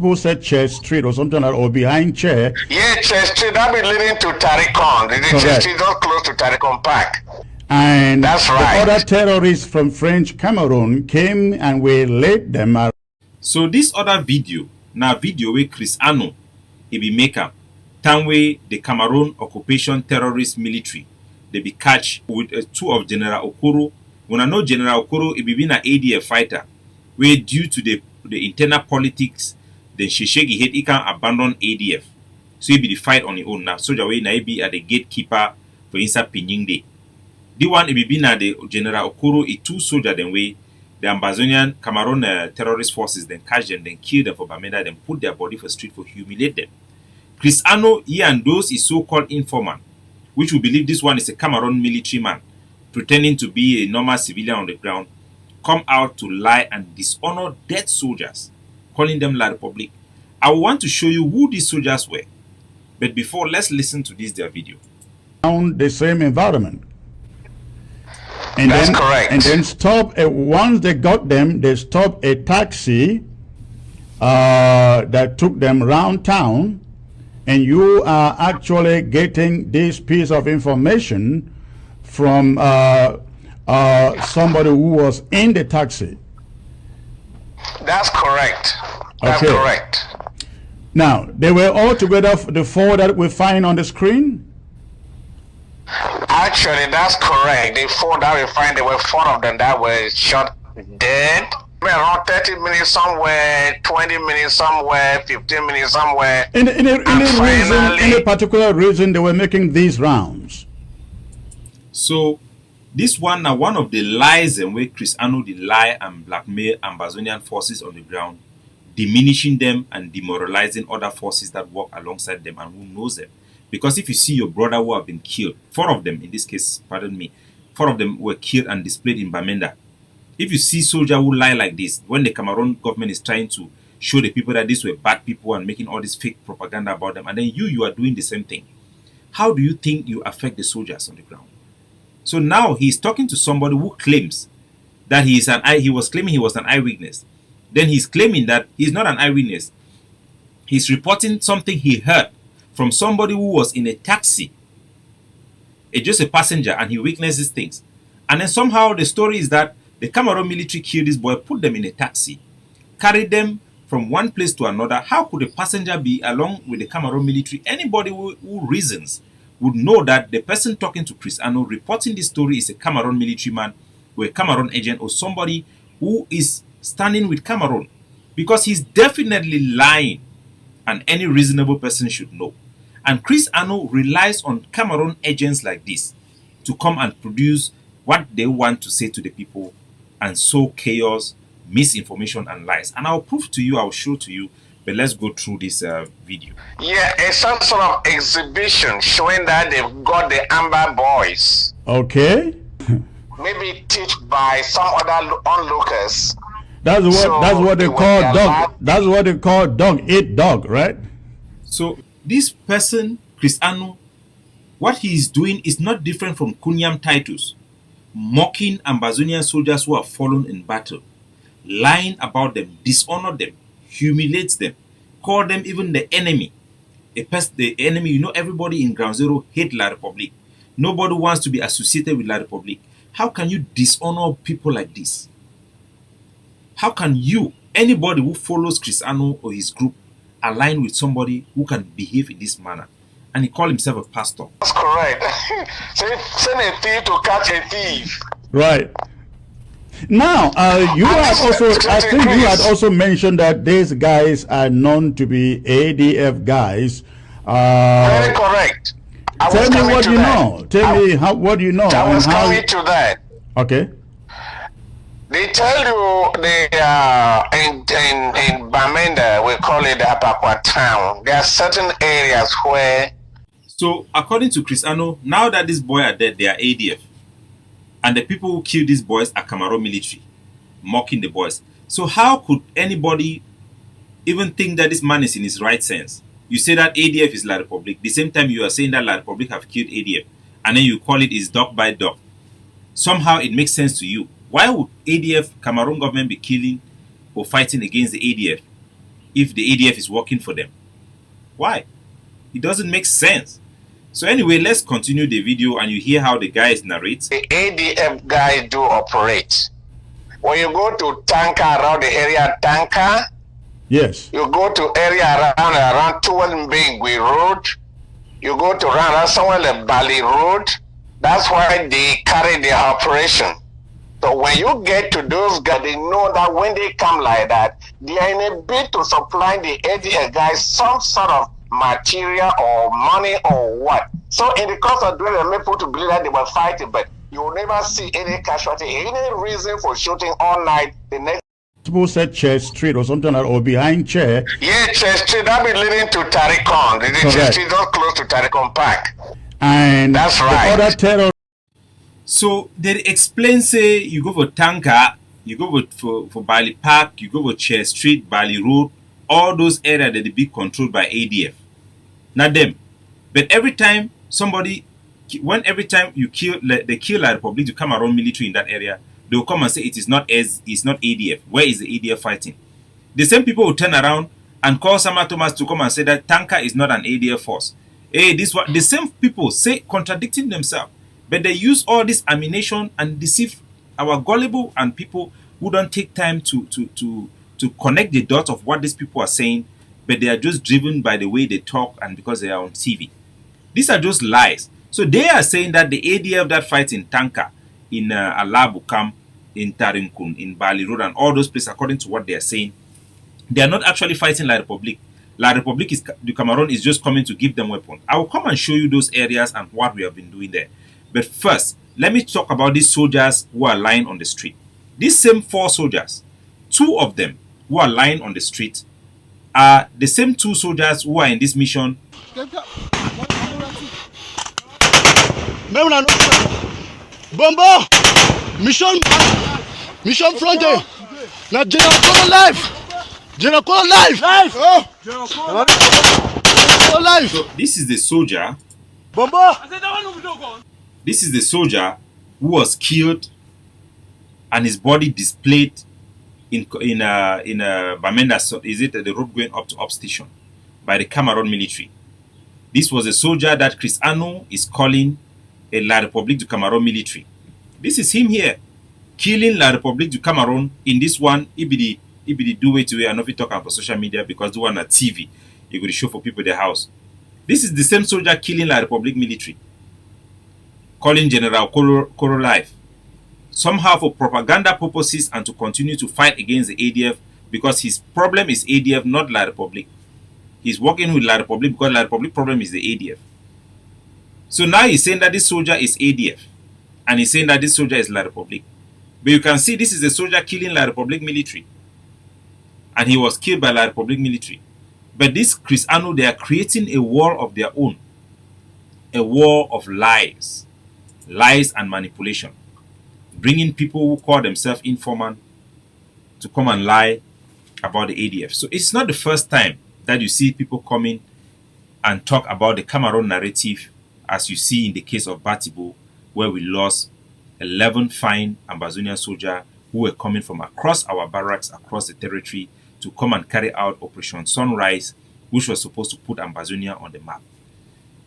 People said Church Street or something like that, or behind Chair. Yeah, Church Street, that be leading to Tarikon. The Church Street just close to Tarikon Park. And that's right. The other terrorists from French Cameroon came and we laid them out. So this other video, now video where Chris Ano, he be maker, Tanwe, the Cameroon occupation terrorist military, they be catch with two of General Okoro. When I know General Okoro, he be been an ADF fighter, where due to the internal politics, then Sheshegi hate he can abandon ADF. So he be the fight on his own now. Soldier way na he be at the gatekeeper for inside Pinying Day. The one he be been at the General Okoro, he two soldier then way the Ambazonian Cameroon terrorist forces then catch them, then kill them for Bamenda, then put their body for street for humiliate them. Chris Ano, he and those is so-called informant, which we believe this one is a Cameroon military man, pretending to be a normal civilian on the ground, come out to lie and dishonor dead soldiers, calling them La Republique. I want to show you who these soldiers were. But before, let's listen to their video. Found the same environment. And that's correct. And then once they got them, they stopped a taxi that took them around town. And you are actually getting this piece of information from somebody who was in the taxi. That's correct. That's correct. Now, they were all together, the four that we find on the screen? Actually, that's correct. The four that we find, there were four of them that were shot dead. Around 30 minutes somewhere, 20 minutes somewhere, 15 minutes somewhere. Any particular reason they were making these rounds? So, this one now one of the lies and where Chris Ano the lie and blackmail Ambazonian forces on the ground, diminishing them and demoralizing other forces that work alongside them and who knows them. Because if you see your brother who have been killed, four of them in this case, pardon me, four of them were killed and displayed in Bamenda. If you see soldiers who lie like this, when the Cameroon government is trying to show the people that these were bad people and making all this fake propaganda about them, and then you are doing the same thing, how do you think you affect the soldiers on the ground? So now he's talking to somebody who claims that he was claiming he was an eyewitness. Then he's claiming that he's not an eyewitness. He's reporting something he heard from somebody who was in a taxi, just a passenger, and he witnesses things. And then somehow the story is that the Cameroon military killed this boy, put them in a taxi, carried them from one place to another. How could a passenger be along with the Cameroon military? Anybody who reasons would know that the person talking to Chris Ano reporting this story is a Cameroon military man or a Cameroon agent or somebody who is standing with Cameroon, because he's definitely lying, and any reasonable person should know. And Chris Ano relies on Cameroon agents like this to come and produce what they want to say to the people and sow chaos, misinformation and lies. And I'll prove to you, I'll show to you, but let's go through this video. Yeah, it's some sort of exhibition showing that they've got the Amber Boys. Okay. Maybe teach by some other onlookers. That's what they call dog. That's what they call dog eat dog, right? So this person, Chris Ano, what he is doing is not different from Kunyam Titus, mocking Ambazonian soldiers who have fallen in battle, lying about them, dishonor them, humiliates them, call them even the enemy. The enemy, everybody in Ground Zero hate La Republique. Nobody wants to be associated with La Republique. How can you dishonor people like this? How can you, anybody who follows Chris Ano or his group, align with somebody who can behave in this manner? And he called himself a pastor. That's correct. Send a thief to catch a thief. Right. Now, I think you had also mentioned that these guys are known to be ADF guys. Very correct. Tell me what you know. Tell me what do you know. I was coming to that. Okay. They tell you in Bamenda, we call it the Apakwa town. There are certain areas where. So, according to Chris Ano, now that these boys are dead, they are ADF. And the people who killed these boys are Cameroon military, mocking the boys. So how could anybody even think that this man is in his right sense? You say that ADF is La Republique. The same time you are saying that La Republique have killed ADF. And then you call it is dog by dog. Somehow it makes sense to you. Why would ADF, Cameroon government, be killing or fighting against the ADF? if the ADF is working for them? Why? It doesn't make sense. So anyway, let's continue the video and you hear how the guys narrate. The ADF guys do operate. When you go to Tanka, around the area Tanka, Yes. you go to area around 12 Mbengwe Road, you go to around somewhere like Bali Road, that's why they carry their operation. So when you get to those guys, they know that when they come like that, they are in a bid to supply the ADF guys some sort of material or money or what. So in the course of doing, they make people to believe that they were fighting, but you will never see any casualty, any reason for shooting all night. The next People said Chair Street or something like, or behind Chair. yeah, Chair Street, that be leading to Tarikon. The Chair Street is close to Tarikon Park. And That's the right. other terror. So they explain, say, you go for Tanka, you go for Bali Park, you go for Chair Street, Bali Road, all those areas that they be controlled by ADF. Not them. But every time every time you kill, they kill a Republic to come around military in that area, they will come and say it's not ADF. Where is the ADF fighting? The same people will turn around and call Sama Thomas to come and say that Tanka is not an ADF force. The same people say contradicting themselves. But they use all this ammunition and deceive our gullible and people who don't take time to connect the dots of what these people are saying, but they are just driven by the way they talk and because they are on TV. These are just lies. So they are saying that the ADF that fights in Tanka, in Alabukam, in Tarinkun, in Bali Road, and all those places, according to what they are saying, they are not actually fighting La Republique. La Republique the Cameroon is just coming to give them weapons. I will come and show you those areas and what we have been doing there. But first, let me talk about these soldiers who are lying on the street. These same 4 soldiers, 2 of them who are lying on the street are the same 2 soldiers who are in this mission. Bombo! Mission frontier! Now General life! General life! Life! Oh! Life! So this is the soldier. Bombo! This is the soldier who was killed and his body displayed in Bamenda, is it the road going up to Up Station, by the Cameroon military. This was a soldier that Chris Anu is calling a La Republique du Cameroon military. This is him here, killing La Republique du Cameroon in this one. Ibidi do it away and not be talking for social media because the one at TV, you could show for people their house. This is the same soldier killing La Republique military, calling General Koro life. Somehow for propaganda purposes and to continue to fight against the ADF because his problem is ADF, not La Republique. He's working with La Republique because La Republique problem is the ADF. So now he's saying that this soldier is ADF and he's saying that this soldier is La Republique. But you can see this is a soldier killing La Republique military and he was killed by La Republique military. But this Chris Anu, they are creating a war of their own, a war of lies and manipulation, bringing people who call themselves informant to come and lie about the ADF. So it's not the first time that you see people coming and talk about the Cameroon narrative, as you see in the case of Batibo, where we lost 11 fine Ambazonian soldiers who were coming from across our barracks, across the territory, to come and carry out Operation Sunrise, which was supposed to put Ambazonia on the map.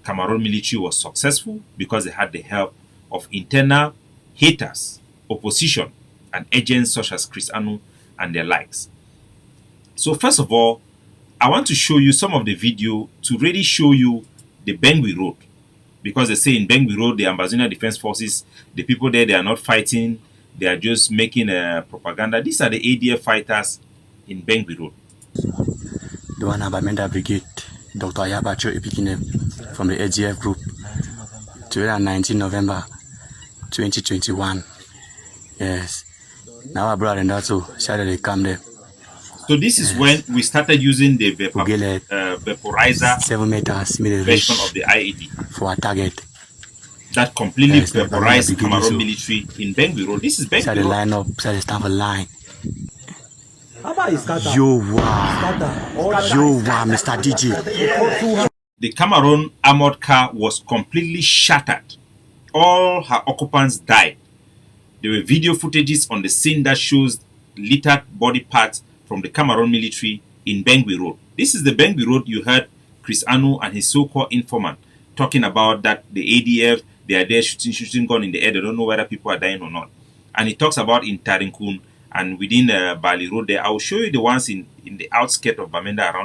Cameroon military was successful because they had the help of internal haters, opposition, and agents such as Chris Anu and their likes. So first of all, I want to show you some of the video to really show you the Bengui Road. Because they say in Bengui Road, the Ambazonia Defense Forces, the people there, they are not fighting, they are just making propaganda. These are the ADF fighters in Bengui Road. The one Bamenda Brigade, Dr. Ayabacho Epikine from the AGF group, 19 November 2021. Yes. Now our brother and also shouted they come there. So this is when we started using the vaporizer 7 meters version of the IED for a target. That completely vaporized Cameroon military in Bengui Road. This is Bengui Road. Line up, the stand for line. Yo, Mr. DJ. The Cameroon armored car was completely shattered. All her occupants died. There were video footages on the scene that shows littered body parts from the Cameroon military in Bengui Road. This is the Bengui Road you heard Chris Anu and his so-called informant talking about, that the ADF, they are there shooting gun in the air. They don't know whether people are dying or not. And he talks about in Tarinkun and within Bali Road there. I will show you the ones in the outskirts of Bamenda around